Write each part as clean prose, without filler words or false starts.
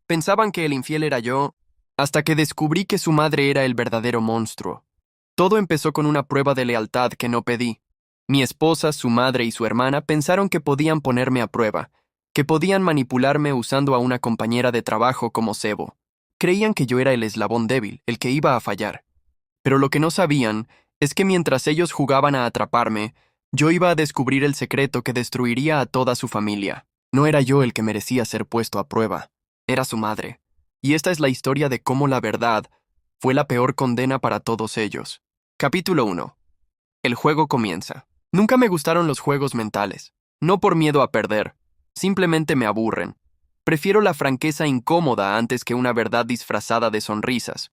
Pensaban que el infiel era yo, hasta que descubrí que su madre era el verdadero monstruo. Todo empezó con una prueba de lealtad que no pedí. Mi esposa, su madre y su hermana pensaron que podían ponerme a prueba, que podían manipularme usando a una compañera de trabajo como cebo. Creían que yo era el eslabón débil, el que iba a fallar. Pero lo que no sabían es que mientras ellos jugaban a atraparme, yo iba a descubrir el secreto que destruiría a toda su familia. No era yo el que merecía ser puesto a prueba, era su madre. Y esta es la historia de cómo la verdad fue la peor condena para todos ellos. Capítulo 1. El juego comienza. Nunca me gustaron los juegos mentales. No por miedo a perder. Simplemente me aburren. Prefiero la franqueza incómoda antes que una verdad disfrazada de sonrisas.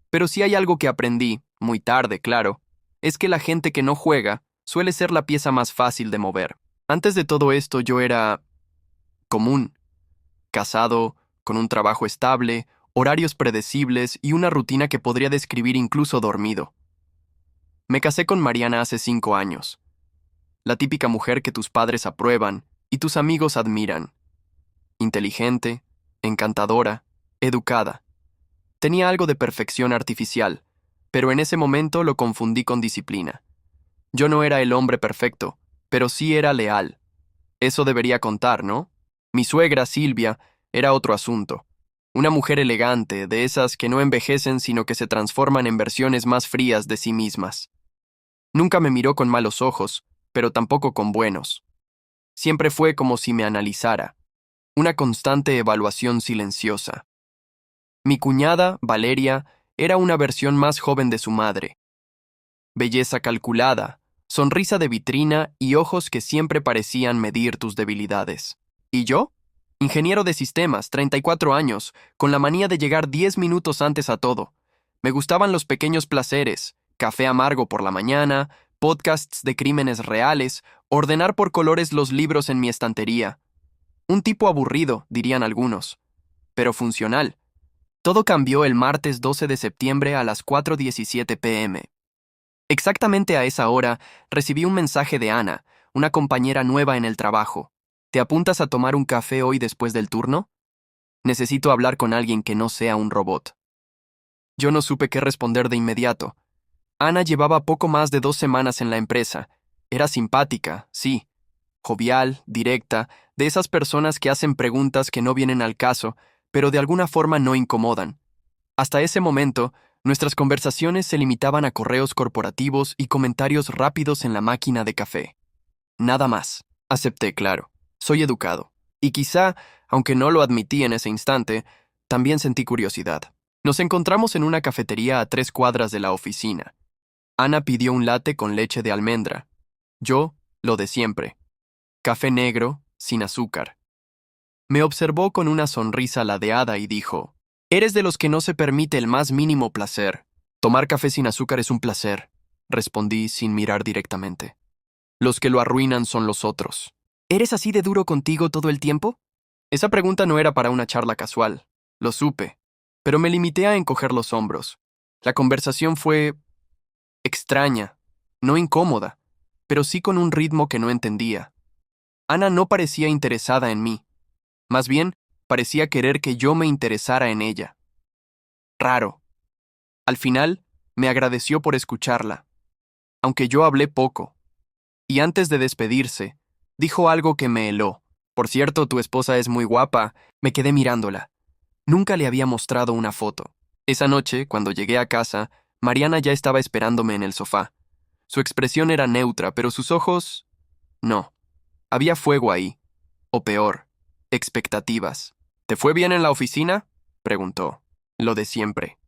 Pero si hay algo que aprendí, muy tarde, claro, es que la gente que no juega suele ser la pieza más fácil de mover. Antes de todo esto yo era común, casado, con un trabajo estable, horarios predecibles y una rutina que podría describir incluso dormido. Me casé con Mariana hace 5 años. La típica mujer que tus padres aprueban y tus amigos admiran. Inteligente, encantadora, educada. Tenía algo de perfección artificial, pero en ese momento lo confundí con disciplina. Yo no era el hombre perfecto, pero sí era leal. Eso debería contar, ¿no? Mi suegra, Silvia, era otro asunto. Una mujer elegante, de esas que no envejecen sino que se transforman en versiones más frías de sí mismas. Nunca me miró con malos ojos, pero tampoco con buenos. Siempre fue como si me analizara. Una constante evaluación silenciosa. Mi cuñada, Valeria, era una versión más joven de su madre. Belleza calculada, sonrisa de vitrina y ojos que siempre parecían medir tus debilidades. ¿Y yo? Ingeniero de sistemas, 34 años, con la manía de llegar 10 minutos antes a todo. Me gustaban los pequeños placeres, café amargo por la mañana, podcasts de crímenes reales, ordenar por colores los libros en mi estantería. Un tipo aburrido, dirían algunos, pero funcional. Todo cambió el martes 12 de septiembre a las 4:17 p.m. Exactamente a esa hora recibí un mensaje de Ana, una compañera nueva en el trabajo. ¿Te apuntas a tomar un café hoy después del turno? Necesito hablar con alguien que no sea un robot. Yo no supe qué responder de inmediato. Ana llevaba poco más de 2 semanas en la empresa. Era simpática, sí. Jovial, directa, de esas personas que hacen preguntas que no vienen al caso, pero de alguna forma no incomodan. Hasta ese momento, nuestras conversaciones se limitaban a correos corporativos y comentarios rápidos en la máquina de café. Nada más. Acepté, claro. Soy educado. Y quizá, aunque no lo admití en ese instante, también sentí curiosidad. Nos encontramos en una cafetería a 3 cuadras de la oficina. Ana pidió un latte con leche de almendra. Yo, lo de siempre. Café negro, sin azúcar. Me observó con una sonrisa ladeada y dijo: «Eres de los que no se permite el más mínimo placer». «Tomar café sin azúcar es un placer», respondí sin mirar directamente. «Los que lo arruinan son los otros». «¿Eres así de duro contigo todo el tiempo?» Esa pregunta no era para una charla casual. Lo supe, pero me limité a encoger los hombros. La conversación fue extraña, no incómoda, pero sí con un ritmo que no entendía. Ana no parecía interesada en mí. Más bien, parecía querer que yo me interesara en ella. Raro. Al final, me agradeció por escucharla, aunque yo hablé poco. Y antes de despedirse, dijo algo que me heló. «Por cierto, tu esposa es muy guapa». Me quedé mirándola. Nunca le había mostrado una foto. Esa noche, cuando llegué a casa, Mariana ya estaba esperándome en el sofá. Su expresión era neutra, pero sus ojos... no. Había fuego ahí. O peor, expectativas. «¿Te fue bien en la oficina?», preguntó. Lo de siempre.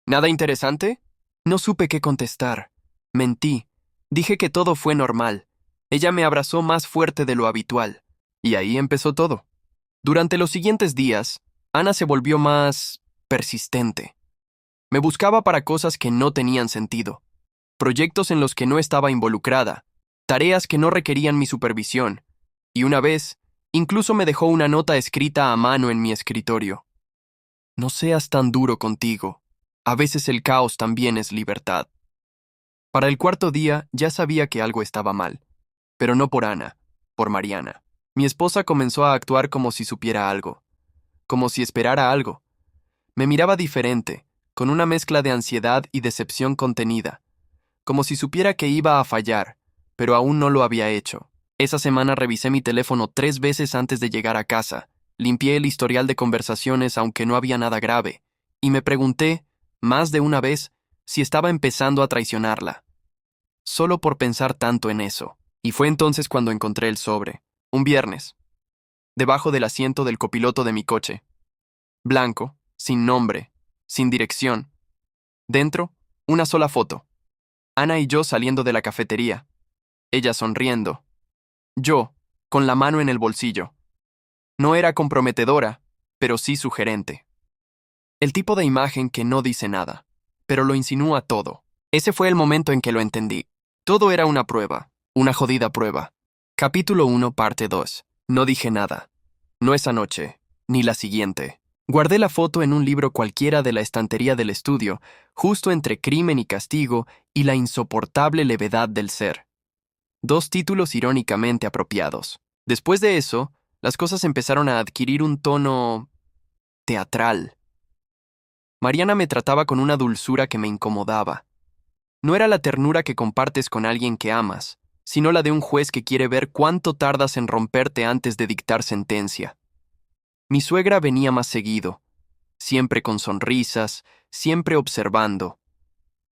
«¿Nada interesante?». No supe qué contestar. Mentí. Dije que todo fue normal. Ella me abrazó más fuerte de lo habitual. Y ahí empezó todo. Durante los siguientes días, Ana se volvió más persistente. Me buscaba para cosas que no tenían sentido. Proyectos en los que no estaba involucrada. Tareas que no requerían mi supervisión. Y una vez, incluso me dejó una nota escrita a mano en mi escritorio. «No seas tan duro contigo. A veces el caos también es libertad». Para el 4.º día ya sabía que algo estaba mal. Pero no por Ana, por Mariana. Mi esposa comenzó a actuar como si supiera algo. como si esperara algo. Me miraba diferente, con una mezcla de ansiedad y decepción contenida, como si supiera que iba a fallar, pero aún no lo había hecho. Esa semana revisé mi teléfono 3 veces antes de llegar a casa, limpié el historial de conversaciones aunque no había nada grave, y me pregunté, más de una vez, si estaba empezando a traicionarla. Solo por pensar tanto en eso. Y fue entonces cuando encontré el sobre, un viernes, debajo del asiento del copiloto de mi coche. Blanco, sin nombre, sin dirección. Dentro, una sola foto. Ana y yo saliendo de la cafetería. Ella sonriendo. Yo, con la mano en el bolsillo. No era comprometedora, pero sí sugerente. El tipo de imagen que no dice nada, pero lo insinúa todo. Ese fue el momento en que lo entendí. Todo era una prueba, una jodida prueba. Capítulo 1, parte 2. No dije nada. No esa noche, ni la siguiente. Guardé la foto en un libro cualquiera de la estantería del estudio, justo entre Crimen y Castigo y La insoportable levedad del ser. 2 títulos irónicamente apropiados. Después de eso, las cosas empezaron a adquirir un tono teatral. Mariana me trataba con una dulzura que me incomodaba. No era la ternura que compartes con alguien que amas, sino la de un juez que quiere ver cuánto tardas en romperte antes de dictar sentencia. Mi suegra venía más seguido, siempre con sonrisas, siempre observando.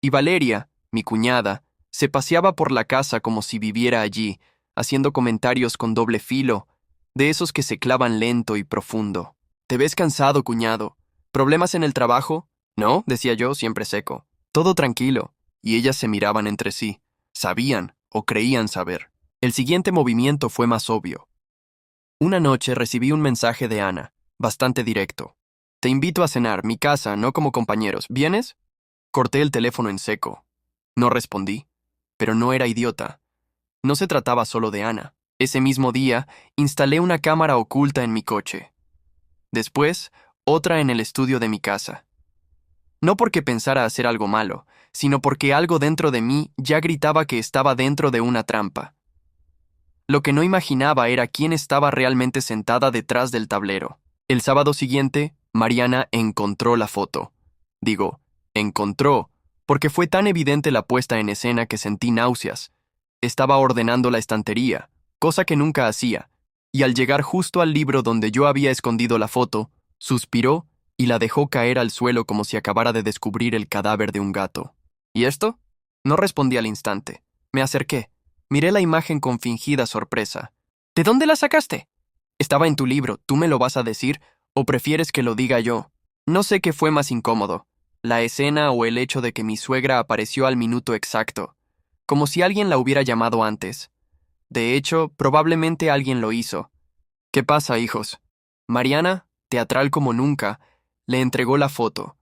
Y Valeria, mi cuñada, se paseaba por la casa como si viviera allí, haciendo comentarios con doble filo, de esos que se clavan lento y profundo. «¿Te ves cansado, cuñado? ¿Problemas en el trabajo?» «No», decía yo, siempre seco. «Todo tranquilo». Y ellas se miraban entre sí. Sabían, o creían saber. El siguiente movimiento fue más obvio. Una noche recibí un mensaje de Ana, bastante directo. «Te invito a cenar, mi casa, no como compañeros. ¿Vienes?» Corté el teléfono en seco. No respondí, pero no era idiota. No se trataba solo de Ana. Ese mismo día, instalé una cámara oculta en mi coche. Después, otra en el estudio de mi casa. No porque pensara hacer algo malo, sino porque algo dentro de mí ya gritaba que estaba dentro de una trampa. Lo que no imaginaba era quién estaba realmente sentada detrás del tablero. El sábado siguiente, Mariana encontró la foto. Digo, encontró, porque fue tan evidente la puesta en escena que sentí náuseas. Estaba ordenando la estantería, cosa que nunca hacía, y al llegar justo al libro donde yo había escondido la foto, suspiró y la dejó caer al suelo como si acabara de descubrir el cadáver de un gato. ¿Y esto? No respondí al instante. Me acerqué. Miré la imagen con fingida sorpresa. ¿De dónde la sacaste? Estaba en tu libro, ¿tú me lo vas a decir o prefieres que lo diga yo? No sé qué fue más incómodo, la escena o el hecho de que mi suegra apareció al minuto exacto, como si alguien la hubiera llamado antes. De hecho, probablemente alguien lo hizo. ¿Qué pasa, hijos? Mariana, teatral como nunca, le entregó la foto.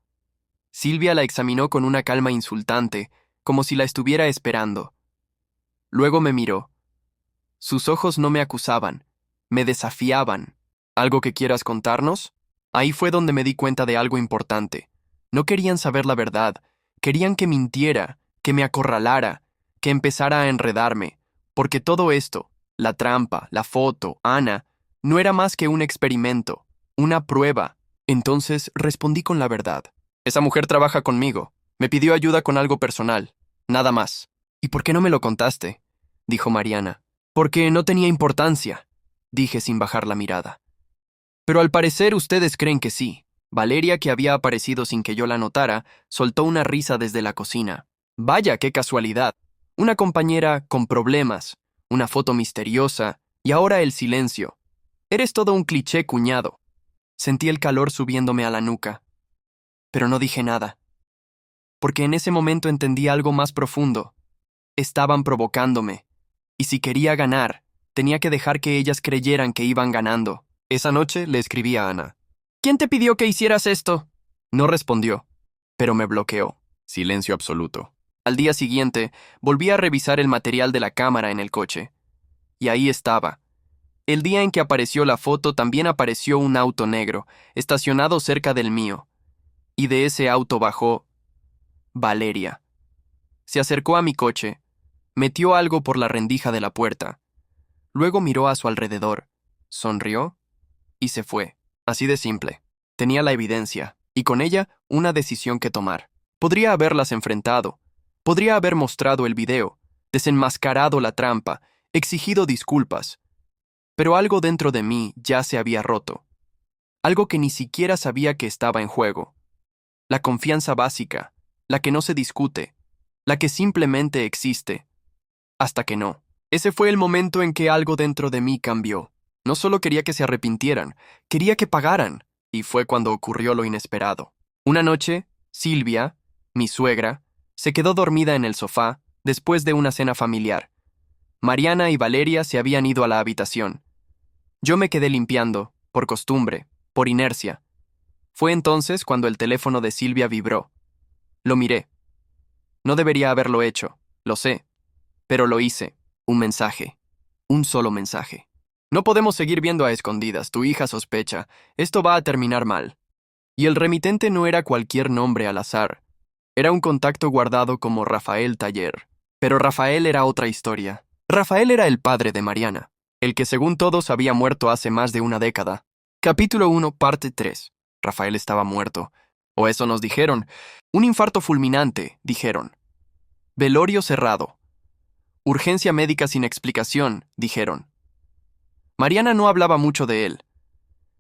Silvia la examinó con una calma insultante, como si la estuviera esperando. Luego me miró. Sus ojos no me acusaban, me desafiaban. ¿Algo que quieras contarnos? Ahí fue donde me di cuenta de algo importante. No querían saber la verdad, querían que mintiera, que me acorralara, que empezara a enredarme, porque todo esto, la trampa, la foto, Ana, no era más que un experimento, una prueba. Entonces respondí con la verdad. Esa mujer trabaja conmigo. Me pidió ayuda con algo personal. Nada más. ¿Y por qué no me lo contaste?, dijo Mariana. Porque no tenía importancia, dije sin bajar la mirada. Pero al parecer ustedes creen que sí. Valeria, que había aparecido sin que yo la notara, soltó una risa desde la cocina. Vaya, qué casualidad. Una compañera con problemas, una foto misteriosa, y ahora el silencio. Eres todo un cliché, cuñado. Sentí el calor subiéndome a la nuca. Pero no dije nada. Porque en ese momento entendí algo más profundo. Estaban provocándome. Y si quería ganar, tenía que dejar que ellas creyeran que iban ganando. Esa noche le escribí a Ana. ¿Quién te pidió que hicieras esto? No respondió, pero me bloqueó. Silencio absoluto. Al día siguiente, volví a revisar el material de la cámara en el coche. Y ahí estaba. El día en que apareció la foto también apareció un auto negro, estacionado cerca del mío. Y de ese auto bajó Valeria. Se acercó a mi coche, metió algo por la rendija de la puerta. Luego miró a su alrededor, sonrió y se fue. Así de simple. Tenía la evidencia, y con ella una decisión que tomar. Podría haberlas enfrentado, podría haber mostrado el video, desenmascarado la trampa, exigido disculpas, pero algo dentro de mí ya se había roto. Algo que ni siquiera sabía que estaba en juego. La confianza básica, la que no se discute, la que simplemente existe, hasta que no. Ese fue el momento en que algo dentro de mí cambió. No solo quería que se arrepintieran, quería que pagaran, y fue cuando ocurrió lo inesperado. Una noche, Silvia, mi suegra, se quedó dormida en el sofá después de una cena familiar. Mariana y Valeria se habían ido a la habitación. Yo me quedé limpiando, por costumbre, por inercia. Fue entonces cuando el teléfono de Silvia vibró. Lo miré. No debería haberlo hecho, lo sé, pero lo hice. Un mensaje. Un solo mensaje. No podemos seguir viendo a escondidas, tu hija sospecha. Esto va a terminar mal. Y el remitente no era cualquier nombre al azar. Era un contacto guardado como Rafael Taller. Pero Rafael era otra historia. Rafael era el padre de Mariana, el que según todos había muerto hace más de una década. Capítulo 1, parte 3. Rafael estaba muerto. O eso nos dijeron. Un infarto fulminante, dijeron. Velorio cerrado. Urgencia médica sin explicación, dijeron. Mariana no hablaba mucho de él.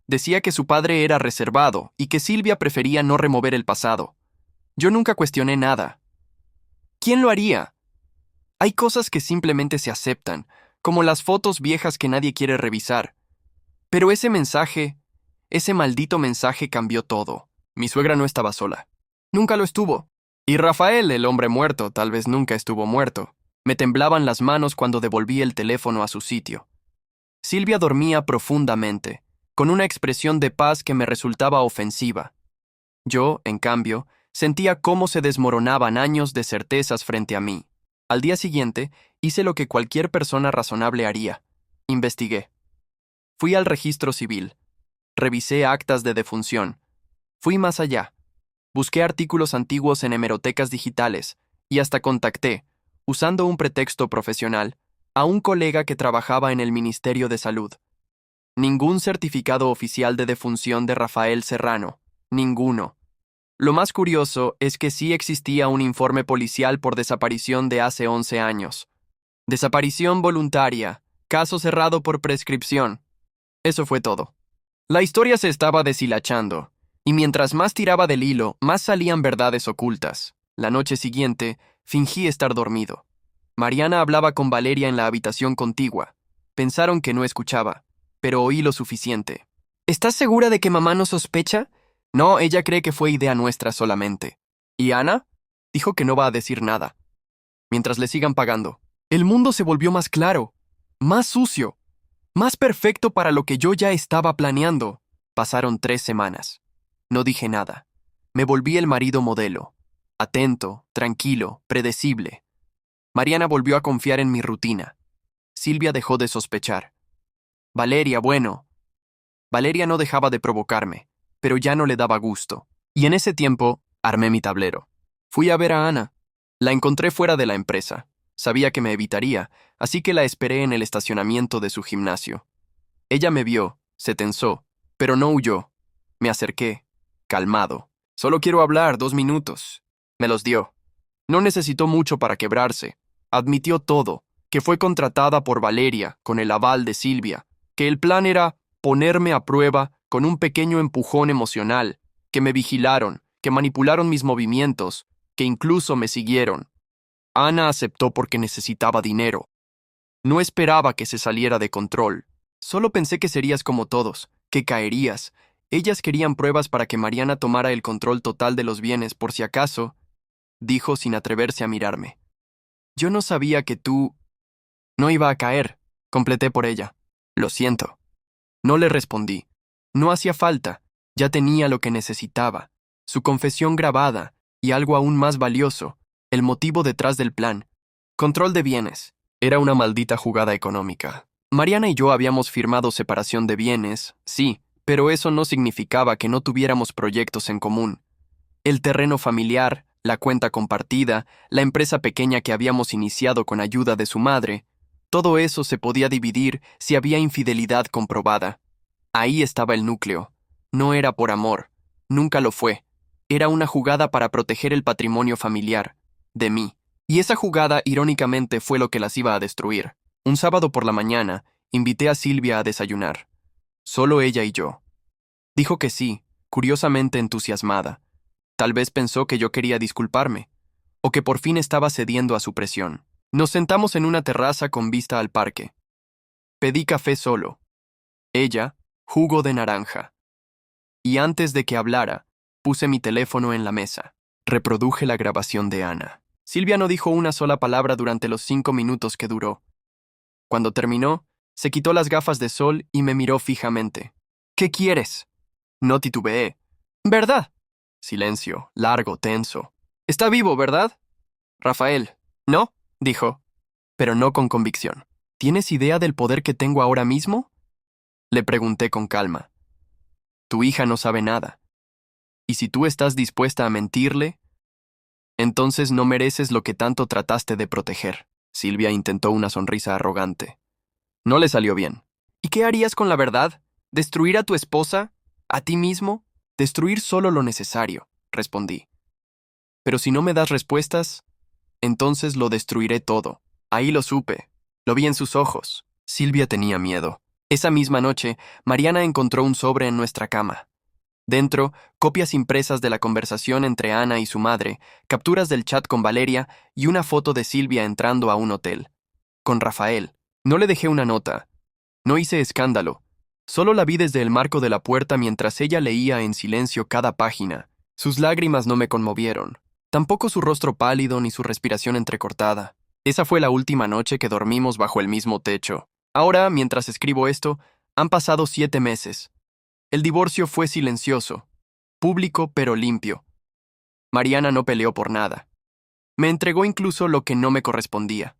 Decía que su padre era reservado y que Silvia prefería no remover el pasado. Yo nunca cuestioné nada. ¿Quién lo haría? Hay cosas que simplemente se aceptan, como las fotos viejas que nadie quiere revisar. Pero ese maldito mensaje cambió todo. Mi suegra no estaba sola. Nunca lo estuvo. Y Rafael, el hombre muerto, tal vez nunca estuvo muerto. Me temblaban las manos cuando devolví el teléfono a su sitio. Silvia dormía profundamente, con una expresión de paz que me resultaba ofensiva. Yo, en cambio, sentía cómo se desmoronaban años de certezas frente a mí. Al día siguiente, hice lo que cualquier persona razonable haría. Investigué. Fui al registro civil. Revisé actas de defunción. Fui más allá. Busqué artículos antiguos en hemerotecas digitales y hasta contacté, usando un pretexto profesional, a un colega que trabajaba en el Ministerio de Salud. Ningún certificado oficial de defunción de Rafael Serrano. Ninguno. Lo más curioso es que sí existía un informe policial por desaparición de hace 11 años. Desaparición voluntaria. Caso cerrado por prescripción. Eso fue todo. La historia se estaba deshilachando, y mientras más tiraba del hilo, más salían verdades ocultas. La noche siguiente, fingí estar dormido. Mariana hablaba con Valeria en la habitación contigua. Pensaron que no escuchaba, pero oí lo suficiente. ¿Estás segura de que mamá no sospecha? No, ella cree que fue idea nuestra solamente. ¿Y Ana? Dijo que no va a decir nada. Mientras le sigan pagando. El mundo se volvió más claro, más sucio, más perfecto para lo que yo ya estaba planeando. Pasaron 3 semanas. No dije nada. Me volví el marido modelo. Atento, tranquilo, predecible. Mariana volvió a confiar en mi rutina. Silvia dejó de sospechar. Valeria no dejaba de provocarme, pero ya no le daba gusto. Y en ese tiempo, armé mi tablero. Fui a ver a Ana. La encontré fuera de la empresa. Sabía que me evitaría, así que la esperé en el estacionamiento de su gimnasio. Ella me vio, se tensó, pero no huyó. Me acerqué, calmado. Solo quiero hablar 2 minutos. Me los dio. No necesitó mucho para quebrarse. Admitió todo, que fue contratada por Valeria, con el aval de Silvia, que el plan era ponerme a prueba con un pequeño empujón emocional, que me vigilaron, que manipularon mis movimientos, que incluso me siguieron. Ana aceptó porque necesitaba dinero. No esperaba que se saliera de control. Solo pensé que serías como todos, que caerías. Ellas querían pruebas para que Mariana tomara el control total de los bienes por si acaso, dijo sin atreverse a mirarme. Yo no sabía que tú... No iba a caer, completé por ella. Lo siento. No le respondí. No hacía falta. Ya tenía lo que necesitaba. Su confesión grabada, y algo aún más valioso, el motivo detrás del plan. Control de bienes. Era una maldita jugada económica. Mariana y yo habíamos firmado separación de bienes, sí, pero eso no significaba que no tuviéramos proyectos en común. El terreno familiar, la cuenta compartida, la empresa pequeña que habíamos iniciado con ayuda de su madre, todo eso se podía dividir si había infidelidad comprobada. Ahí estaba el núcleo. No era por amor, nunca lo fue. Era una jugada para proteger el patrimonio familiar, de mí. Y esa jugada, irónicamente, fue lo que las iba a destruir. Un sábado por la mañana, invité a Silvia a desayunar. Solo ella y yo. Dijo que sí, curiosamente entusiasmada. Tal vez pensó que yo quería disculparme, o que por fin estaba cediendo a su presión. Nos sentamos en una terraza con vista al parque. Pedí café solo. Ella, jugo de naranja. Y antes de que hablara, puse mi teléfono en la mesa. Reproduje la grabación de Ana. Silvia no dijo una sola palabra durante los 5 minutos que duró. Cuando terminó, se quitó las gafas de sol y me miró fijamente. ¿Qué quieres? No titubeé. ¿Verdad? Silencio, largo, tenso. Está vivo, ¿verdad? Rafael. ¿No? Dijo, pero no con convicción. ¿Tienes idea del poder que tengo ahora mismo? Le pregunté con calma. Tu hija no sabe nada. Y si tú estás dispuesta a mentirle, entonces no mereces lo que tanto trataste de proteger. Silvia intentó una sonrisa arrogante. No le salió bien. ¿Y qué harías con la verdad? ¿Destruir a tu esposa? ¿A ti mismo? Destruir solo lo necesario, respondí. Pero si no me das respuestas, entonces lo destruiré todo. Ahí lo supe. Lo vi en sus ojos. Silvia tenía miedo. Esa misma noche, Mariana encontró un sobre en nuestra cama. Dentro, copias impresas de la conversación entre Ana y su madre, capturas del chat con Valeria y una foto de Silvia entrando a un hotel. Con Rafael. No le dejé una nota. No hice escándalo. Solo la vi desde el marco de la puerta mientras ella leía en silencio cada página. Sus lágrimas no me conmovieron. Tampoco su rostro pálido ni su respiración entrecortada. Esa fue la última noche que dormimos bajo el mismo techo. Ahora, mientras escribo esto, han pasado 7 meses. El divorcio fue silencioso, público pero limpio. Mariana no peleó por nada. Me entregó incluso lo que no me correspondía.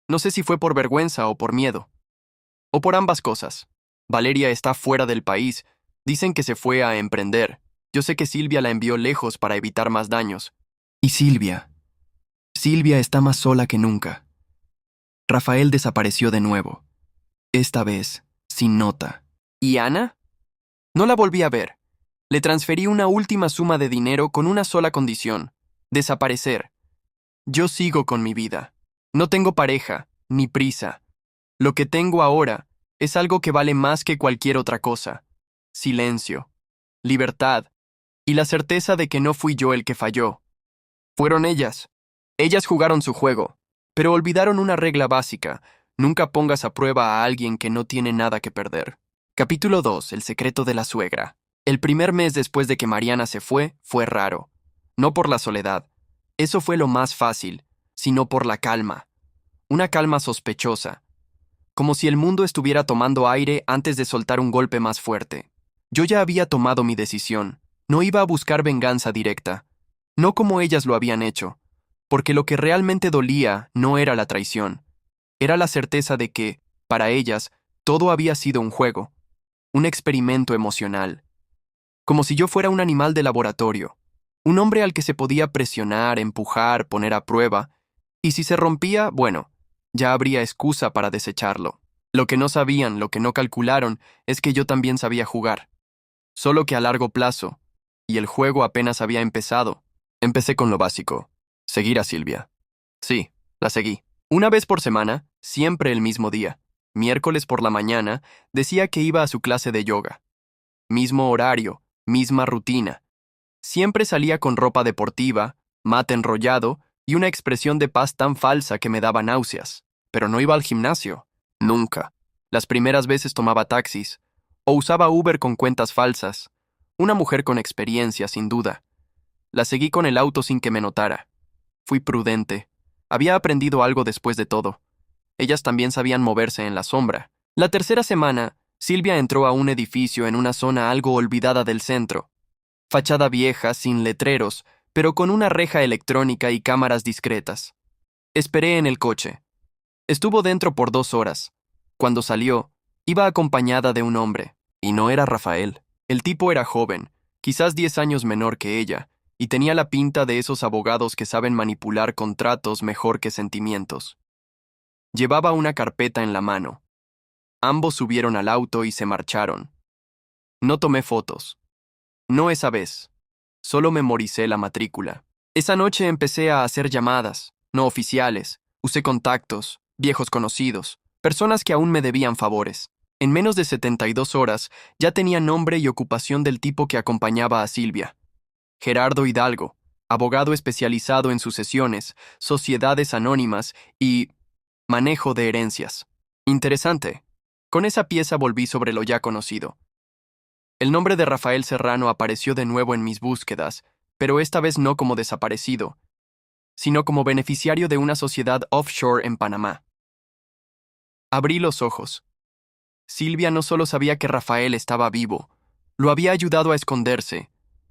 No sé si fue por vergüenza o por miedo. O por ambas cosas. Valeria está fuera del país. Dicen que se fue a emprender. Yo sé que Silvia la envió lejos para evitar más daños. Y Silvia está más sola que nunca. Rafael desapareció de nuevo. Esta vez, sin nota. ¿Y Ana? No la volví a ver. Le transferí una última suma de dinero con una sola condición: desaparecer. Yo sigo con mi vida. No tengo pareja, ni prisa. Lo que tengo ahora es algo que vale más que cualquier otra cosa: silencio, libertad y la certeza de que no fui yo el que falló. Fueron ellas. Ellas jugaron su juego, pero olvidaron una regla básica: nunca pongas a prueba a alguien que no tiene nada que perder. Capítulo 2. El secreto de la suegra. El primer mes después de que Mariana se fue raro. No por la soledad. Eso fue lo más fácil, sino por la calma. Una calma sospechosa. Como si el mundo estuviera tomando aire antes de soltar un golpe más fuerte. Yo ya había tomado mi decisión. No iba a buscar venganza directa. No como ellas lo habían hecho. Porque lo que realmente dolía no era la traición. Era la certeza de que, para ellas, todo había sido un juego. Un experimento emocional. Como si yo fuera un animal de laboratorio. Un hombre al que se podía presionar, empujar, poner a prueba. Y si se rompía, bueno, ya habría excusa para desecharlo. Lo que no sabían, lo que no calcularon, es que yo también sabía jugar. Solo que a largo plazo. Y el juego apenas había empezado. Empecé con lo básico. Seguir a Silvia. Sí, la seguí. Una vez por semana, siempre el mismo día. Miércoles por la mañana, decía que iba a su clase de yoga. Mismo horario, misma rutina. Siempre salía con ropa deportiva, mate enrollado y una expresión de paz tan falsa que me daba náuseas. Pero no iba al gimnasio. Nunca. Las primeras veces tomaba taxis. O usaba Uber con cuentas falsas. Una mujer con experiencia, sin duda. La seguí con el auto sin que me notara. Fui prudente. Había aprendido algo después de todo. Ellas también sabían moverse en la sombra. La tercera semana, Silvia entró a un edificio en una zona algo olvidada del centro. Fachada vieja, sin letreros, pero con una reja electrónica y cámaras discretas. Esperé en el coche. Estuvo dentro por 2 horas. Cuando salió, iba acompañada de un hombre, y no era Rafael. El tipo era joven, quizás 10 años menor que ella, y tenía la pinta de esos abogados que saben manipular contratos mejor que sentimientos. Llevaba una carpeta en la mano. Ambos subieron al auto y se marcharon. No tomé fotos. No esa vez. Solo memoricé la matrícula. Esa noche empecé a hacer llamadas, no oficiales. Usé contactos, viejos conocidos, personas que aún me debían favores. En menos de 72 horas ya tenía nombre y ocupación del tipo que acompañaba a Silvia. Gerardo Hidalgo, abogado especializado en sucesiones, sociedades anónimas y manejo de herencias. Interesante. Con esa pieza volví sobre lo ya conocido. El nombre de Rafael Serrano apareció de nuevo en mis búsquedas, pero esta vez no como desaparecido, sino como beneficiario de una sociedad offshore en Panamá. Abrí los ojos. Silvia no solo sabía que Rafael estaba vivo, lo había ayudado a esconderse,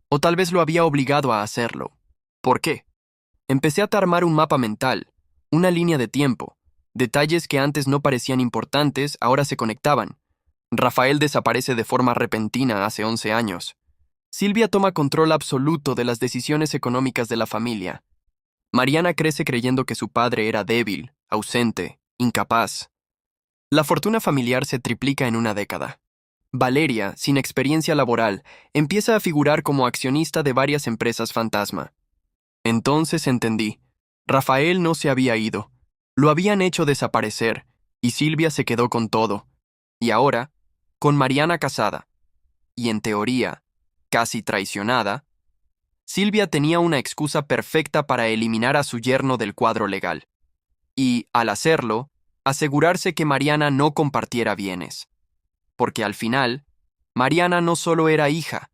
o tal vez lo había obligado a hacerlo. ¿Por qué? Empecé a armar un mapa mental, una línea de tiempo. Detalles que antes no parecían importantes ahora se conectaban. Rafael desaparece de forma repentina hace 11 años. Silvia toma control absoluto de las decisiones económicas de la familia. Mariana crece creyendo que su padre era débil, ausente, incapaz. La fortuna familiar se triplica en una década. Valeria, sin experiencia laboral, empieza a figurar como accionista de varias empresas fantasma. Entonces entendí. Rafael no se había ido. Lo habían hecho desaparecer, y Silvia se quedó con todo. Y ahora, con Mariana casada, y en teoría, casi traicionada, Silvia tenía una excusa perfecta para eliminar a su yerno del cuadro legal. Y, al hacerlo, asegurarse que Mariana no compartiera bienes. Porque al final, Mariana no solo era hija,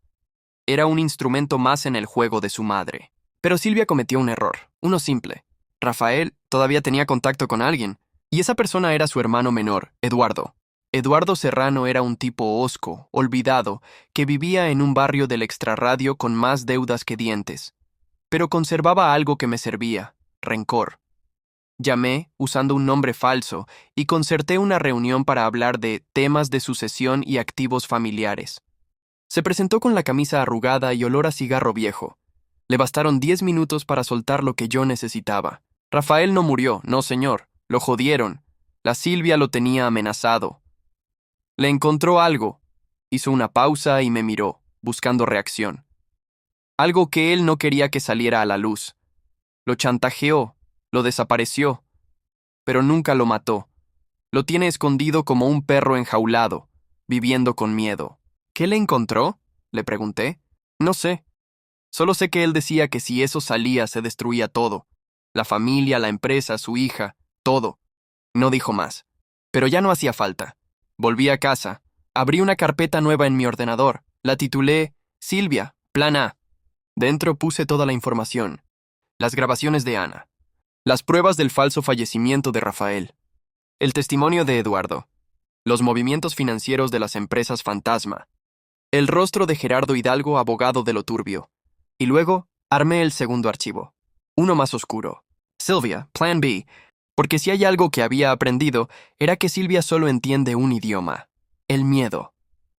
era un instrumento más en el juego de su madre. Pero Silvia cometió un error, uno simple. Rafael todavía tenía contacto con alguien, y esa persona era su hermano menor, Eduardo. Eduardo Serrano era un tipo hosco, olvidado, que vivía en un barrio del extrarradio con más deudas que dientes. Pero conservaba algo que me servía, rencor. Llamé, usando un nombre falso, y concerté una reunión para hablar de temas de sucesión y activos familiares. Se presentó con la camisa arrugada y olor a cigarro viejo. Le bastaron 10 minutos para soltar lo que yo necesitaba. Rafael no murió, no señor, lo jodieron. La Silvia lo tenía amenazado. Le encontró algo. Hizo una pausa y me miró, buscando reacción. Algo que él no quería que saliera a la luz. Lo chantajeó, lo desapareció, pero nunca lo mató. Lo tiene escondido como un perro enjaulado, viviendo con miedo. ¿Qué le encontró?, le pregunté. No sé. Solo sé que él decía que si eso salía se destruía todo. La familia, la empresa, su hija, todo. No dijo más. Pero ya no hacía falta. Volví a casa. Abrí una carpeta nueva en mi ordenador. La titulé Silvia, Plan A. Dentro puse toda la información. Las grabaciones de Ana. Las pruebas del falso fallecimiento de Rafael. El testimonio de Eduardo. Los movimientos financieros de las empresas fantasma. El rostro de Gerardo Hidalgo, abogado de lo turbio. Y luego, armé el segundo archivo. Uno más oscuro. Silvia, Plan B. Porque si hay algo que había aprendido, era que Silvia solo entiende un idioma. El miedo.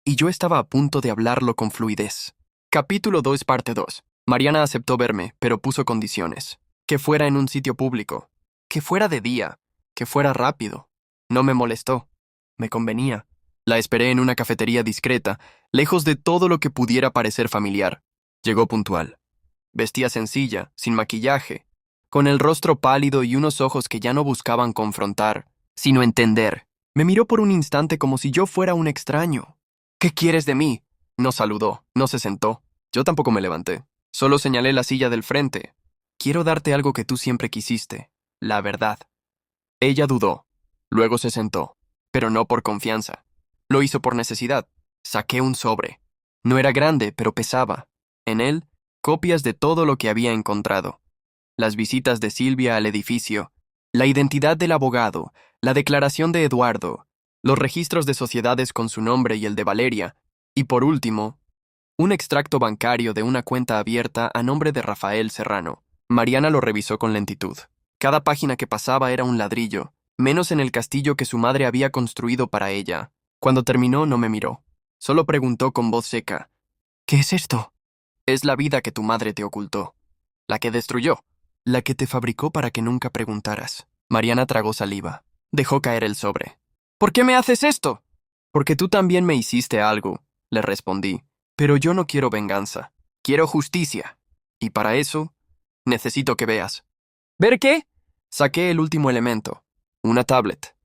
Y yo estaba a punto de hablarlo con fluidez. Capítulo 2, parte 2. Mariana aceptó verme, pero puso condiciones. Que fuera en un sitio público. Que fuera de día. Que fuera rápido. No me molestó. Me convenía. La esperé en una cafetería discreta, lejos de todo lo que pudiera parecer familiar. Llegó puntual. Vestía sencilla, sin maquillaje, con el rostro pálido y unos ojos que ya no buscaban confrontar, sino entender. Me miró por un instante como si yo fuera un extraño. ¿Qué quieres de mí? No saludó, no se sentó. Yo tampoco me levanté. Solo señalé la silla del frente. Quiero darte algo que tú siempre quisiste, la verdad. Ella dudó. Luego se sentó, pero no por confianza. Lo hizo por necesidad. Saqué un sobre. No era grande, pero pesaba. En él, copias de todo lo que había encontrado. Las visitas de Silvia al edificio, la identidad del abogado, la declaración de Eduardo, los registros de sociedades con su nombre y el de Valeria, y por último, un extracto bancario de una cuenta abierta a nombre de Rafael Serrano. Mariana lo revisó con lentitud. Cada página que pasaba era un ladrillo, menos en el castillo que su madre había construido para ella. Cuando terminó no me miró. Solo preguntó con voz seca: ¿Qué es esto? Es la vida que tu madre te ocultó. La que destruyó. La que te fabricó para que nunca preguntaras. Mariana tragó saliva. Dejó caer el sobre. ¿Por qué me haces esto? Porque tú también me hiciste algo, le respondí. Pero yo no quiero venganza. Quiero justicia. Y para eso, necesito que veas. ¿Ver qué? Saqué el último elemento. Una tablet.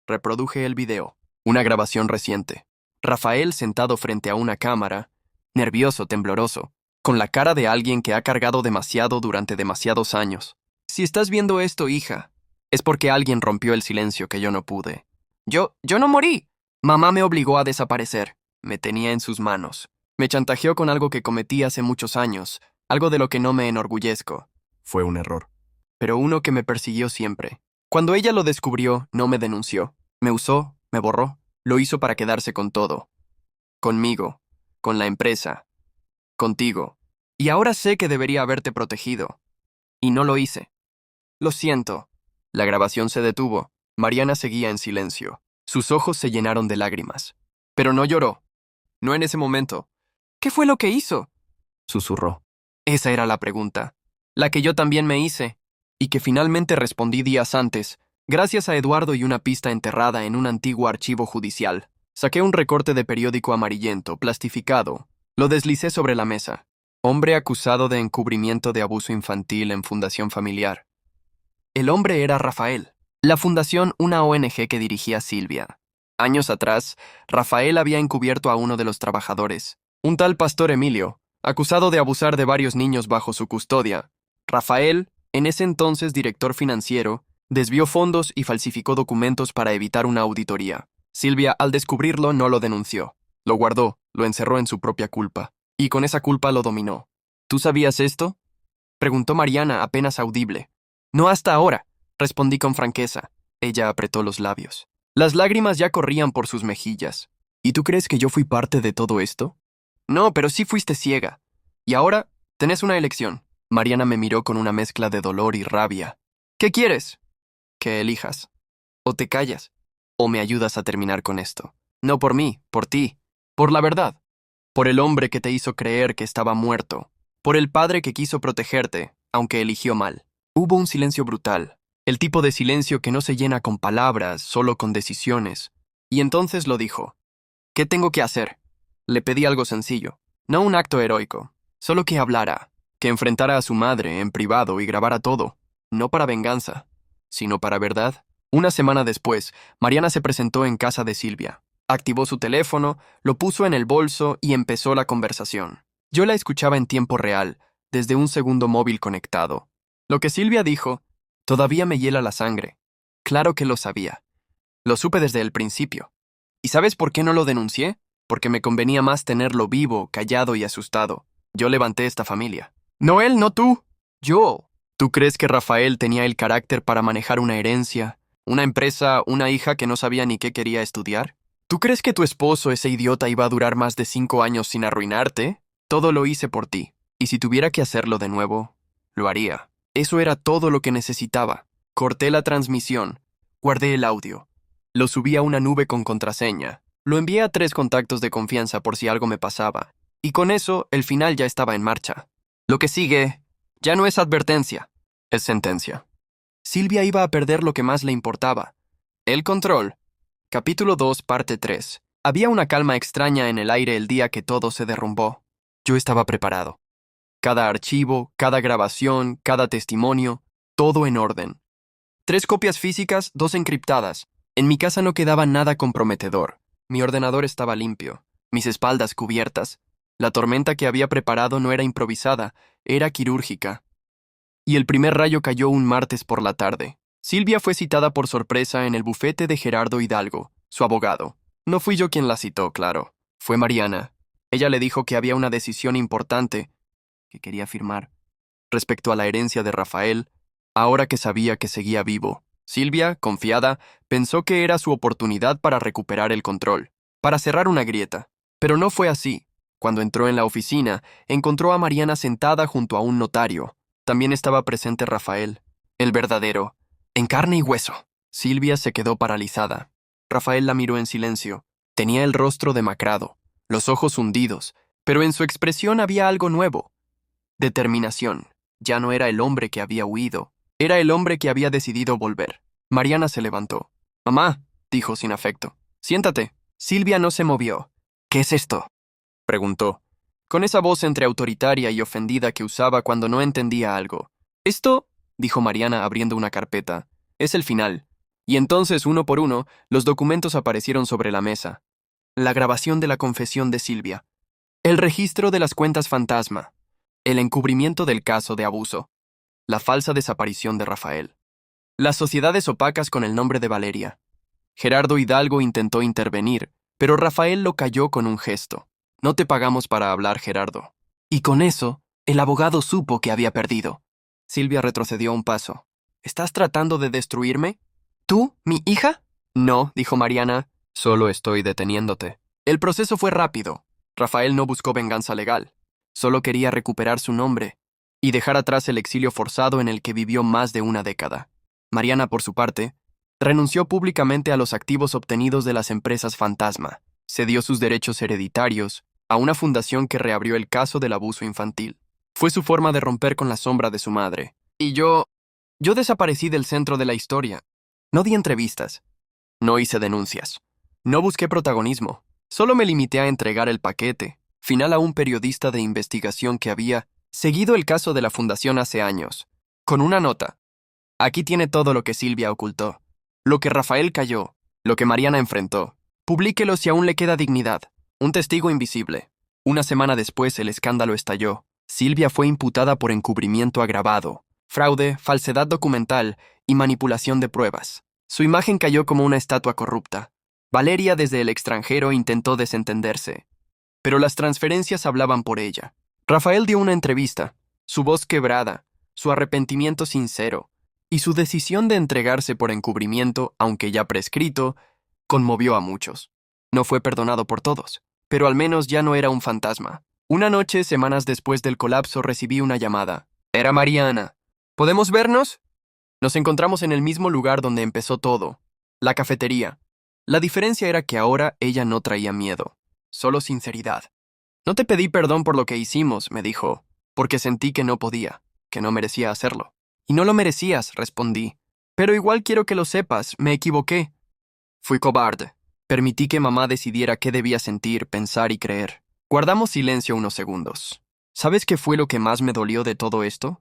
Reproduje el video. Una grabación reciente. Rafael sentado frente a una cámara, nervioso, tembloroso, con la cara de alguien que ha cargado demasiado durante demasiados años. Si estás viendo esto, hija, es porque alguien rompió el silencio que yo no pude. Yo no morí. Mamá me obligó a desaparecer. Me tenía en sus manos. Me chantajeó con algo que cometí hace muchos años, algo de lo que no me enorgullezco. Fue un error. Pero uno que me persiguió siempre. Cuando ella lo descubrió, no me denunció. Me usó, me borró. Lo hizo para quedarse con todo. Conmigo, con la empresa, contigo. Y ahora sé que debería haberte protegido. Y no lo hice. Lo siento. La grabación se detuvo. Mariana seguía en silencio. Sus ojos se llenaron de lágrimas. Pero no lloró. No en ese momento. ¿Qué fue lo que hizo? Susurró. Esa era la pregunta. La que yo también me hice. Y que finalmente respondí días antes, gracias a Eduardo y una pista enterrada en un antiguo archivo judicial. Saqué un recorte de periódico amarillento, plastificado. Lo deslicé sobre la mesa. Hombre acusado de encubrimiento de abuso infantil en fundación familiar. El hombre era Rafael. La fundación, una ONG que dirigía Silvia. Años atrás, Rafael había encubierto a uno de los trabajadores, un tal Pastor Emilio, acusado de abusar de varios niños bajo su custodia. Rafael, en ese entonces director financiero, desvió fondos y falsificó documentos para evitar una auditoría. Silvia, al descubrirlo, no lo denunció. Lo guardó, lo encerró en su propia culpa. Y con esa culpa lo dominó. ¿Tú sabías esto? Preguntó Mariana, apenas audible. No hasta ahora, respondí con franqueza. Ella apretó los labios. Las lágrimas ya corrían por sus mejillas. ¿Y tú crees que yo fui parte de todo esto? No, pero sí fuiste ciega. Y ahora, tenés una elección. Mariana me miró con una mezcla de dolor y rabia. ¿Qué quieres? Que elijas. O te callas, o me ayudas a terminar con esto. No por mí, por ti. Por la verdad. Por el hombre que te hizo creer que estaba muerto. Por el padre que quiso protegerte, aunque eligió mal. Hubo un silencio brutal. El tipo de silencio que no se llena con palabras, solo con decisiones. Y entonces lo dijo. ¿Qué tengo que hacer? Le pedí algo sencillo. No un acto heroico. Solo que hablara. Que enfrentara a su madre en privado y grabara todo. No para venganza, sino para verdad. Una semana después, Mariana se presentó en casa de Silvia. Activó su teléfono, lo puso en el bolso y empezó la conversación. Yo la escuchaba en tiempo real, desde un segundo móvil conectado. Lo que Silvia dijo, todavía me hiela la sangre. Claro que lo sabía. Lo supe desde el principio. ¿Y sabes por qué no lo denuncié? Porque me convenía más tenerlo vivo, callado y asustado. Yo levanté esta familia. No él, no tú. Yo. ¿Tú crees que Rafael tenía el carácter para manejar una herencia, una empresa, una hija que no sabía ni qué quería estudiar? ¿Tú crees que tu esposo, ese idiota, iba a durar más de 5 años sin arruinarte? Todo lo hice por ti. Y si tuviera que hacerlo de nuevo, lo haría. Eso era todo lo que necesitaba. Corté la transmisión. Guardé el audio. Lo subí a una nube con contraseña. Lo envié a 3 contactos de confianza por si algo me pasaba. Y con eso, el final ya estaba en marcha. Lo que sigue ya no es advertencia, es sentencia. Silvia iba a perder lo que más le importaba. El control. Capítulo 2, parte 3. Había una calma extraña en el aire el día que todo se derrumbó. Yo estaba preparado. Cada archivo, cada grabación, cada testimonio, todo en orden. 3 copias físicas, 2 encriptadas. En mi casa no quedaba nada comprometedor. Mi ordenador estaba limpio, mis espaldas cubiertas. La tormenta que había preparado no era improvisada, era quirúrgica. Y el primer rayo cayó un martes por la tarde. Silvia fue citada por sorpresa en el bufete de Gerardo Hidalgo, su abogado. No fui yo quien la citó, claro. Fue Mariana. Ella le dijo que había una decisión importante que quería firmar respecto a la herencia de Rafael, ahora que sabía que seguía vivo. Silvia, confiada, pensó que era su oportunidad para recuperar el control, para cerrar una grieta. Pero no fue así. Cuando entró en la oficina, encontró a Mariana sentada junto a un notario. También estaba presente Rafael, el verdadero, en carne y hueso. Silvia se quedó paralizada. Rafael la miró en silencio. Tenía el rostro demacrado, los ojos hundidos, pero en su expresión había algo nuevo. Determinación. Ya no era el hombre que había huido, era el hombre que había decidido volver. Mariana se levantó. «Mamá», dijo sin afecto, «siéntate». Silvia no se movió. «¿Qué es esto?», preguntó. con esa voz entre autoritaria y ofendida que usaba cuando no entendía algo. Esto, dijo Mariana abriendo una carpeta, es el final. Y entonces, uno por uno, los documentos aparecieron sobre la mesa. La grabación de la confesión de Silvia. El registro de las cuentas fantasma. El encubrimiento del caso de abuso. La falsa desaparición de Rafael. Las sociedades opacas con el nombre de Valeria. Gerardo Hidalgo intentó intervenir, pero Rafael lo calló con un gesto. No te pagamos para hablar, Gerardo. Y con eso, el abogado supo que había perdido. Silvia retrocedió un paso. ¿Estás tratando de destruirme? ¿Tú, mi hija? No, dijo Mariana. Solo estoy deteniéndote. El proceso fue rápido. Rafael no buscó venganza legal. Solo quería recuperar su nombre y dejar atrás el exilio forzado en el que vivió más de una década. Mariana, por su parte, renunció públicamente a los activos obtenidos de las empresas fantasma. Cedió sus derechos hereditarios a una fundación que reabrió el caso del abuso infantil. Fue su forma de romper con la sombra de su madre. Y yo desaparecí del centro de la historia. No di entrevistas. No hice denuncias. No busqué protagonismo. Solo me limité a entregar el paquete final a un periodista de investigación que había seguido el caso de la fundación hace años, con una nota. Aquí tiene todo lo que Silvia ocultó, lo que Rafael cayó, lo que Mariana enfrentó. Publíquelo si aún le queda dignidad. Un testigo invisible. Una semana después el escándalo estalló. Silvia fue imputada por encubrimiento agravado, fraude, falsedad documental y manipulación de pruebas. Su imagen cayó como una estatua corrupta. Valeria desde el extranjero intentó desentenderse, pero las transferencias hablaban por ella. Rafael dio una entrevista, su voz quebrada, su arrepentimiento sincero, y su decisión de entregarse por encubrimiento, aunque ya prescrito, conmovió a muchos. No fue perdonado por todos, pero al menos ya no era un fantasma. Una noche, semanas después del colapso, recibí una llamada. Era Mariana. ¿Podemos vernos? Nos encontramos en el mismo lugar donde empezó todo, la cafetería. La diferencia era que ahora ella no traía miedo, solo sinceridad. No te pedí perdón por lo que hicimos, me dijo, porque sentí que no podía, que no merecía hacerlo. Y no lo merecías, respondí. Pero igual quiero que lo sepas, me equivoqué. Fui cobarde. Permití que mamá decidiera qué debía sentir, pensar y creer. Guardamos silencio unos segundos. ¿Sabes qué fue lo que más me dolió de todo esto?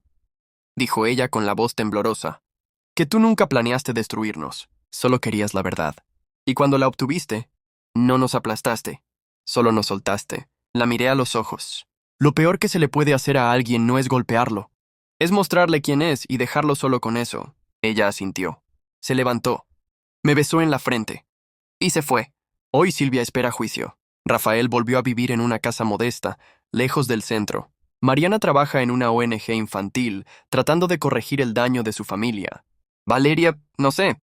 Dijo ella con la voz temblorosa. Que tú nunca planeaste destruirnos, solo querías la verdad. Y cuando la obtuviste, no nos aplastaste, solo nos soltaste. La miré a los ojos. Lo peor que se le puede hacer a alguien no es golpearlo. Es mostrarle quién es y dejarlo solo con eso. Ella asintió. Se levantó. Me besó en la frente. Y se fue. Hoy Silvia espera juicio. Rafael volvió a vivir en una casa modesta, lejos del centro. Mariana trabaja en una ONG infantil, tratando de corregir el daño de su familia. Valeria, no sé.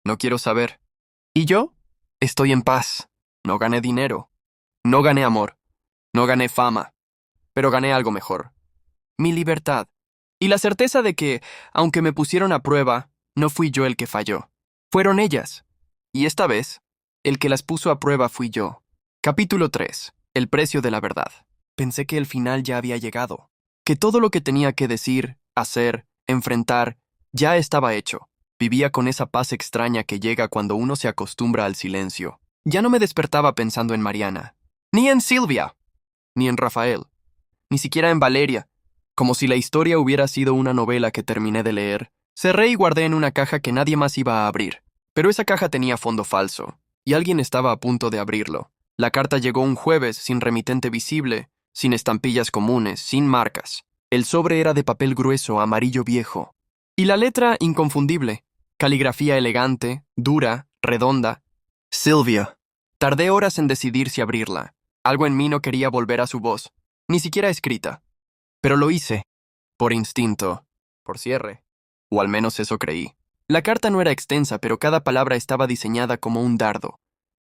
No quiero saber. ¿Y yo? Estoy en paz. No gané dinero. No gané amor. No gané fama. Pero gané algo mejor. Mi libertad. Y la certeza de que, aunque me pusieron a prueba, no fui yo el que falló. Fueron ellas. Y esta vez, el que las puso a prueba fui yo. Capítulo 3. El precio de la verdad. Pensé que el final ya había llegado. Que todo lo que tenía que decir, hacer, enfrentar, ya estaba hecho. Vivía con esa paz extraña que llega cuando uno se acostumbra al silencio. Ya no me despertaba pensando en Mariana. Ni en Silvia. Ni en Rafael. Ni siquiera en Valeria. Como si la historia hubiera sido una novela que terminé de leer. Cerré y guardé en una caja que nadie más iba a abrir. Pero esa caja tenía fondo falso, y alguien estaba a punto de abrirlo. La carta llegó un jueves sin remitente visible, sin estampillas comunes, sin marcas. El sobre era de papel grueso, amarillo viejo. Y la letra inconfundible. Caligrafía elegante, dura, redonda. Silvia. Tardé horas en decidir si abrirla. Algo en mí no quería volver a su voz, ni siquiera escrita. Pero lo hice. Por instinto. Por cierre. O al menos eso creí. La carta no era extensa, pero cada palabra estaba diseñada como un dardo.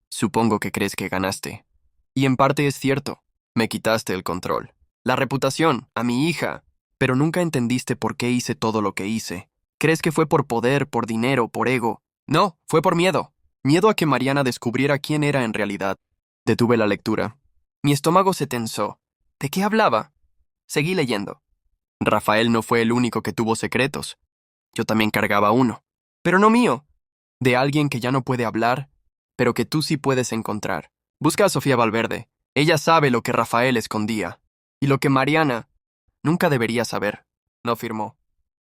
Supongo que crees que ganaste. Y en parte es cierto. Me quitaste el control. La reputación, a mi hija. Pero nunca entendiste por qué hice todo lo que hice. ¿Crees que fue por poder, por dinero, por ego? No, fue por miedo. Miedo a que Mariana descubriera quién era en realidad. Detuve la lectura. Mi estómago se tensó. ¿De qué hablaba? Seguí leyendo. Rafael no fue el único que tuvo secretos. Yo también cargaba uno. Pero no mío. De alguien que ya no puede hablar, pero que tú sí puedes encontrar. Busca a Sofía Valverde. Ella sabe lo que Rafael escondía. Y lo que Mariana nunca debería saber. No firmó.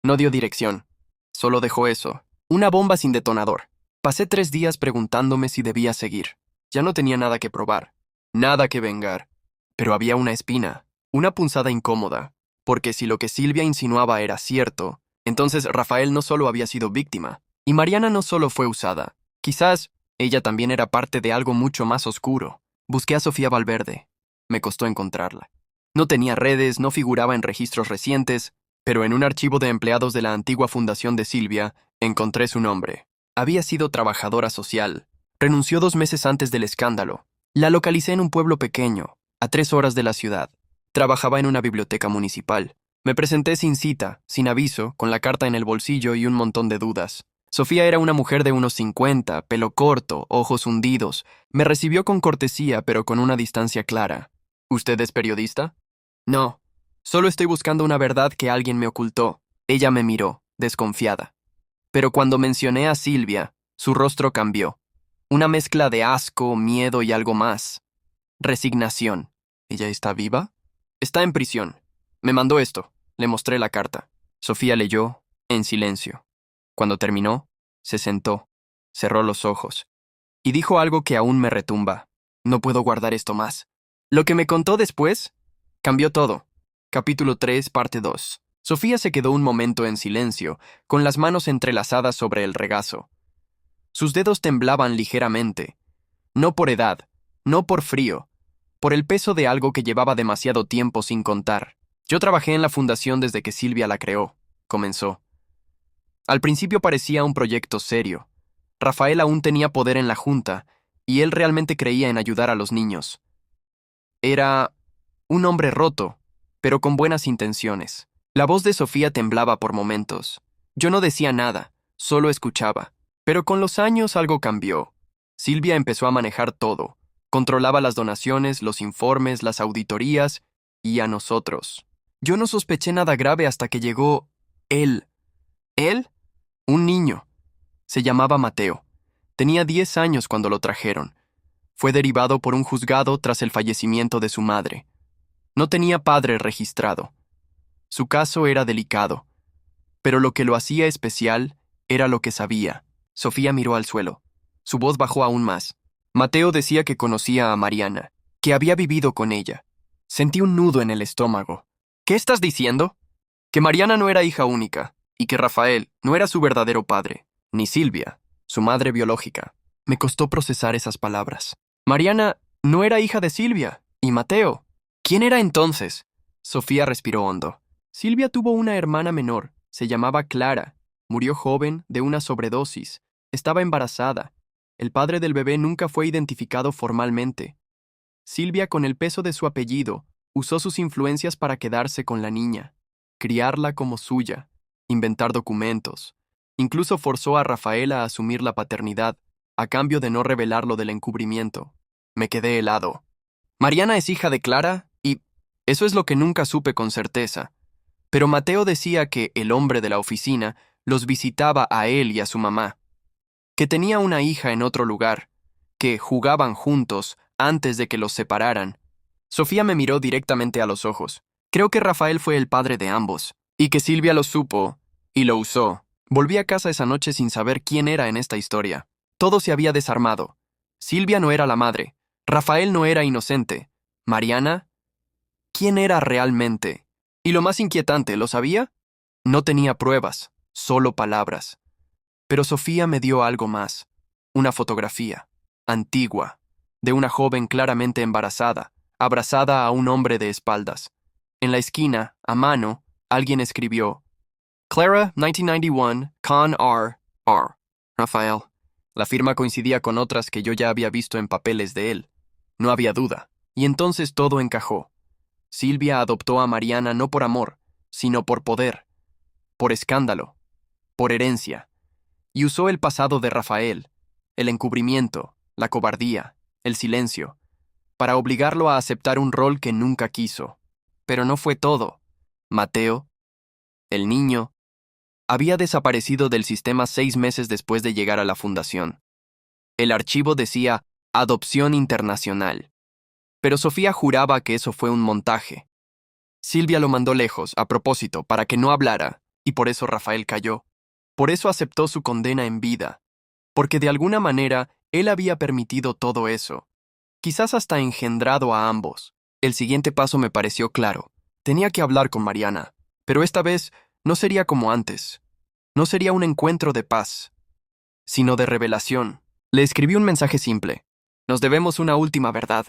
No dio dirección. Solo dejó eso. Una bomba sin detonador. Pasé 3 días preguntándome si debía seguir. Ya no tenía nada que probar. Nada que vengar. Pero había una espina. Una punzada incómoda. Porque si lo que Silvia insinuaba era cierto, entonces Rafael no solo había sido víctima. Y Mariana no solo fue usada. Quizás ella también era parte de algo mucho más oscuro. Busqué a Sofía Valverde. Me costó encontrarla. No tenía redes, no figuraba en registros recientes, pero en un archivo de empleados de la antigua fundación de Silvia encontré su nombre. Había sido trabajadora social. Renunció 2 meses antes del escándalo. La localicé en un pueblo pequeño, a 3 horas de la ciudad. Trabajaba en una biblioteca municipal. Me presenté sin cita, sin aviso, con la carta en el bolsillo y un montón de dudas. Sofía era una mujer de unos 50, pelo corto, ojos hundidos. Me recibió con cortesía, pero con una distancia clara. ¿Usted es periodista? No. Solo estoy buscando una verdad que alguien me ocultó. Ella me miró, desconfiada. Pero cuando mencioné a Silvia, su rostro cambió. Una mezcla de asco, miedo y algo más. Resignación. ¿Ella está viva? Está en prisión. Me mandó esto. Le mostré la carta. Sofía leyó, en silencio. Cuando terminó, se sentó, cerró los ojos, y dijo algo que aún me retumba. No puedo guardar esto más. Lo que me contó después cambió todo. Capítulo 3, parte 2. Sofía se quedó un momento en silencio, con las manos entrelazadas sobre el regazo. Sus dedos temblaban ligeramente. No por edad, no por frío, por el peso de algo que llevaba demasiado tiempo sin contar. Yo trabajé en la fundación desde que Silvia la creó, comenzó. Al principio parecía un proyecto serio. Rafael aún tenía poder en la junta, y él realmente creía en ayudar a los niños. Era un hombre roto, pero con buenas intenciones. La voz de Sofía temblaba por momentos. Yo no decía nada, solo escuchaba. Pero con los años algo cambió. Silvia empezó a manejar todo. Controlaba las donaciones, los informes, las auditorías, y a nosotros. Yo no sospeché nada grave hasta que llegó él. ¿Él? Un niño. Se llamaba Mateo. Tenía 10 años cuando lo trajeron. Fue derivado por un juzgado tras el fallecimiento de su madre. No tenía padre registrado. Su caso era delicado, pero lo que lo hacía especial era lo que sabía. Sofía miró al suelo. Su voz bajó aún más. Mateo decía que conocía a Mariana, que había vivido con ella. Sentí un nudo en el estómago. ¿Qué estás diciendo? Que Mariana no era hija única, y que Rafael no era su verdadero padre, ni Silvia, su madre biológica. Me costó procesar esas palabras. Mariana no era hija de Silvia, y Mateo. ¿Quién era entonces? Sofía respiró hondo. Silvia tuvo una hermana menor, se llamaba Clara. Murió joven de una sobredosis. Estaba embarazada. El padre del bebé nunca fue identificado formalmente. Silvia, con el peso de su apellido, usó sus influencias para quedarse con la niña, criarla como suya, inventar documentos. Incluso forzó a Rafaela a asumir la paternidad, a cambio de no revelarlo del encubrimiento. Me quedé helado. Mariana es hija de Clara, y eso es lo que nunca supe con certeza. Pero Mateo decía que el hombre de la oficina los visitaba a él y a su mamá, que tenía una hija en otro lugar, que jugaban juntos antes de que los separaran. Sofía me miró directamente a los ojos. Creo que Rafael fue el padre de ambos, y que Silvia lo supo y lo usó. Volví a casa esa noche sin saber quién era en esta historia. Todo se había desarmado. Silvia no era la madre. Rafael no era inocente. Mariana, ¿quién era realmente? Y lo más inquietante, ¿lo sabía? No tenía pruebas, solo palabras. Pero Sofía me dio algo más. Una fotografía, antigua, de una joven claramente embarazada, abrazada a un hombre de espaldas. En la esquina, a mano, alguien escribió: Clara, 1991, Con R. R. Rafael. La firma coincidía con otras que yo ya había visto en papeles de él. No había duda. Y entonces todo encajó. Silvia adoptó a Mariana no por amor, sino por poder, por escándalo, por herencia. Y usó el pasado de Rafael, el encubrimiento, la cobardía, el silencio, para obligarlo a aceptar un rol que nunca quiso. Pero no fue todo. Mateo, el niño, había desaparecido del sistema 6 meses después de llegar a la fundación. El archivo decía Adopción Internacional. Pero Sofía juraba que eso fue un montaje. Silvia lo mandó lejos, a propósito, para que no hablara, y por eso Rafael cayó. Por eso aceptó su condena en vida, porque de alguna manera él había permitido todo eso, quizás hasta engendrado a ambos. El siguiente paso me pareció claro. Tenía que hablar con Mariana, pero esta vez no sería como antes. No sería un encuentro de paz, sino de revelación. Le escribí un mensaje simple. Nos debemos una última verdad.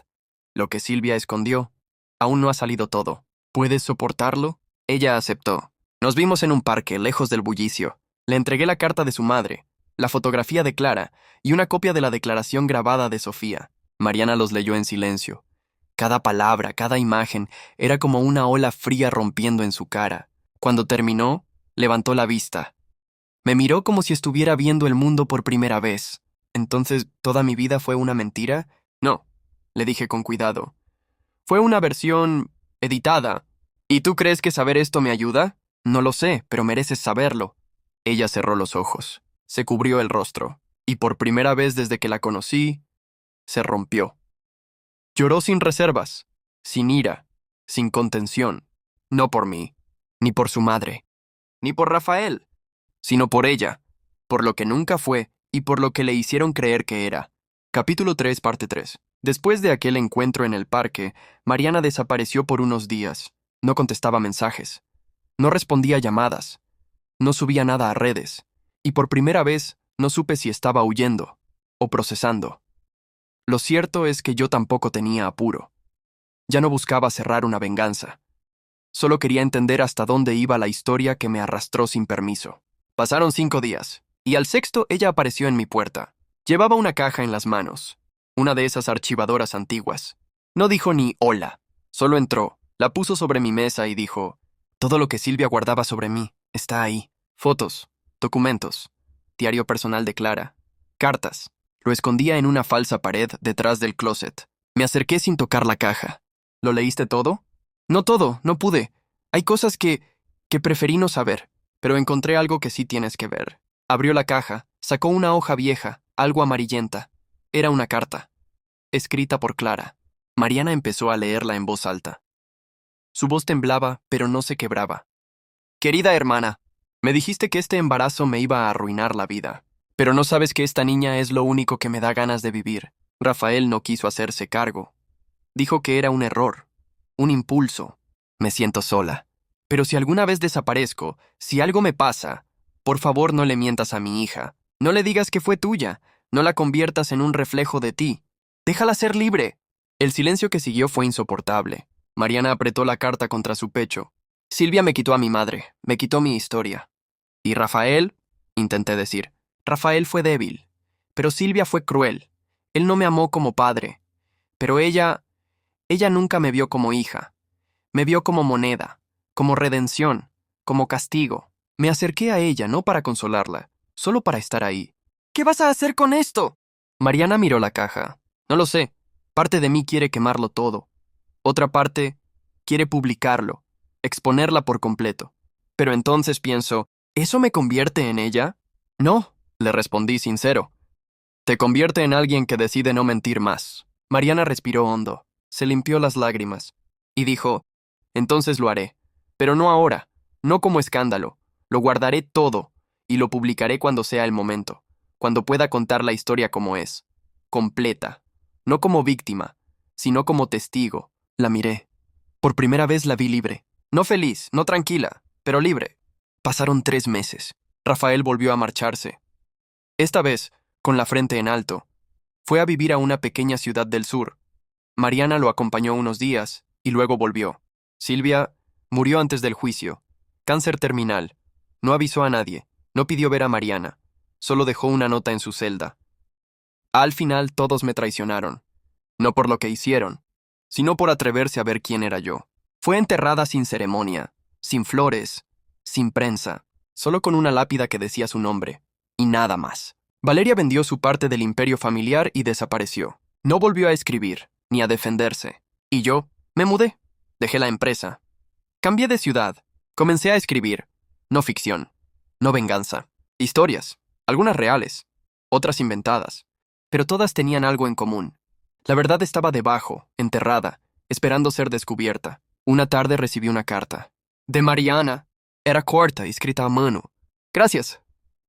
Lo que Silvia escondió, aún no ha salido todo. ¿Puedes soportarlo? Ella aceptó. Nos vimos en un parque, lejos del bullicio. Le entregué la carta de su madre, la fotografía de Clara y una copia de la declaración grabada de Sofía. Mariana los leyó en silencio. Cada palabra, cada imagen, era como una ola fría rompiendo en su cara. Cuando terminó, levantó la vista. Me miró como si estuviera viendo el mundo por primera vez. ¿Entonces toda mi vida fue una mentira? No, le dije con cuidado. Fue una versión editada. ¿Y tú crees que saber esto me ayuda? No lo sé, pero mereces saberlo. Ella cerró los ojos, se cubrió el rostro, y por primera vez desde que la conocí, se rompió. Lloró sin reservas, sin ira, sin contención, no por mí, ni por su madre, ni por Rafael, sino por ella, por lo que nunca fue y por lo que le hicieron creer que era. Capítulo 3, parte 3. Después de aquel encuentro en el parque, Mariana desapareció por unos días. No contestaba mensajes, no respondía llamadas, no subía nada a redes, y por primera vez no supe si estaba huyendo o procesando. Lo cierto es que yo tampoco tenía apuro. Ya no buscaba cerrar una venganza. Solo quería entender hasta dónde iba la historia que me arrastró sin permiso. Pasaron 5 días, y al sexto ella apareció en mi puerta. Llevaba una caja en las manos, una de esas archivadoras antiguas. No dijo ni hola, solo entró, la puso sobre mi mesa y dijo, todo lo que Silvia guardaba sobre mí está ahí. Fotos, documentos, diario personal de Clara, cartas. Lo escondía en una falsa pared detrás del closet. Me acerqué sin tocar la caja. ¿Lo leíste todo? No todo, no pude. Hay cosas que preferí no saber, pero encontré algo que sí tienes que ver. Abrió la caja, sacó una hoja vieja, algo amarillenta. Era una carta, escrita por Clara. Mariana empezó a leerla en voz alta. Su voz temblaba, pero no se quebraba. Querida hermana, me dijiste que este embarazo me iba a arruinar la vida, pero no sabes que esta niña es lo único que me da ganas de vivir. Rafael no quiso hacerse cargo. Dijo que era un error, un impulso. Me siento sola. Pero si alguna vez desaparezco, si algo me pasa, por favor no le mientas a mi hija. No le digas que fue tuya. No la conviertas en un reflejo de ti. Déjala ser libre. El silencio que siguió fue insoportable. Mariana apretó la carta contra su pecho. Silvia me quitó a mi madre, me quitó mi historia. ¿Y Rafael? Intenté decir. Rafael fue débil, pero Silvia fue cruel. Él no me amó como padre, pero ella nunca me vio como hija. Me vio como moneda, como redención, como castigo. Me acerqué a ella no para consolarla, solo para estar ahí. ¿Qué vas a hacer con esto? Mariana miró la caja. No lo sé. Parte de mí quiere quemarlo todo. Otra parte quiere publicarlo, exponerla por completo. Pero entonces pienso, ¿eso me convierte en ella? No, le respondí sincero. Te convierte en alguien que decide no mentir más. Mariana respiró hondo, se limpió las lágrimas y dijo, entonces lo haré, pero no ahora, no como escándalo. Lo guardaré todo y lo publicaré cuando sea el momento, cuando pueda contar la historia como es, completa, no como víctima, sino como testigo. La miré. Por primera vez la vi libre. No feliz, no tranquila, pero libre. Pasaron 3 meses. Rafael volvió a marcharse. Esta vez, con la frente en alto. Fue a vivir a una pequeña ciudad del sur. Mariana lo acompañó unos días y luego volvió. Silvia murió antes del juicio. Cáncer terminal. No avisó a nadie. No pidió ver a Mariana. Solo dejó una nota en su celda. Al final todos me traicionaron. No por lo que hicieron, sino por atreverse a ver quién era yo. Fue enterrada sin ceremonia, sin flores, sin prensa, solo con una lápida que decía su nombre, y nada más. Valeria vendió su parte del imperio familiar y desapareció. No volvió a escribir, ni a defenderse. Y yo, me mudé. Dejé la empresa. Cambié de ciudad. Comencé a escribir. No ficción. No venganza. Historias. Algunas reales. Otras inventadas. Pero todas tenían algo en común. La verdad estaba debajo, enterrada, esperando ser descubierta. Una tarde recibí una carta. De Mariana. Era corta y escrita a mano. Gracias.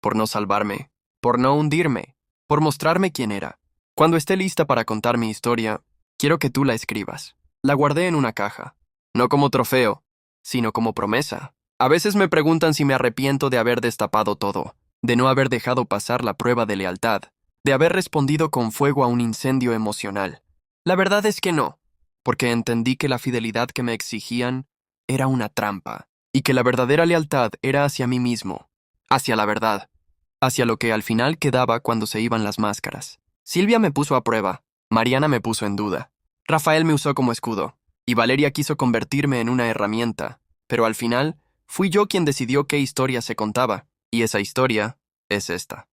Por no salvarme. Por no hundirme. Por mostrarme quién era. Cuando esté lista para contar mi historia, quiero que tú la escribas. La guardé en una caja. No como trofeo, sino como promesa. A veces me preguntan si me arrepiento de haber destapado todo, de no haber dejado pasar la prueba de lealtad, de haber respondido con fuego a un incendio emocional. La verdad es que no, porque entendí que la fidelidad que me exigían era una trampa, y que la verdadera lealtad era hacia mí mismo, hacia la verdad, hacia lo que al final quedaba cuando se iban las máscaras. Silvia me puso a prueba, Mariana me puso en duda, Rafael me usó como escudo, y Valeria quiso convertirme en una herramienta, pero al final fui yo quien decidió qué historia se contaba, y esa historia es esta.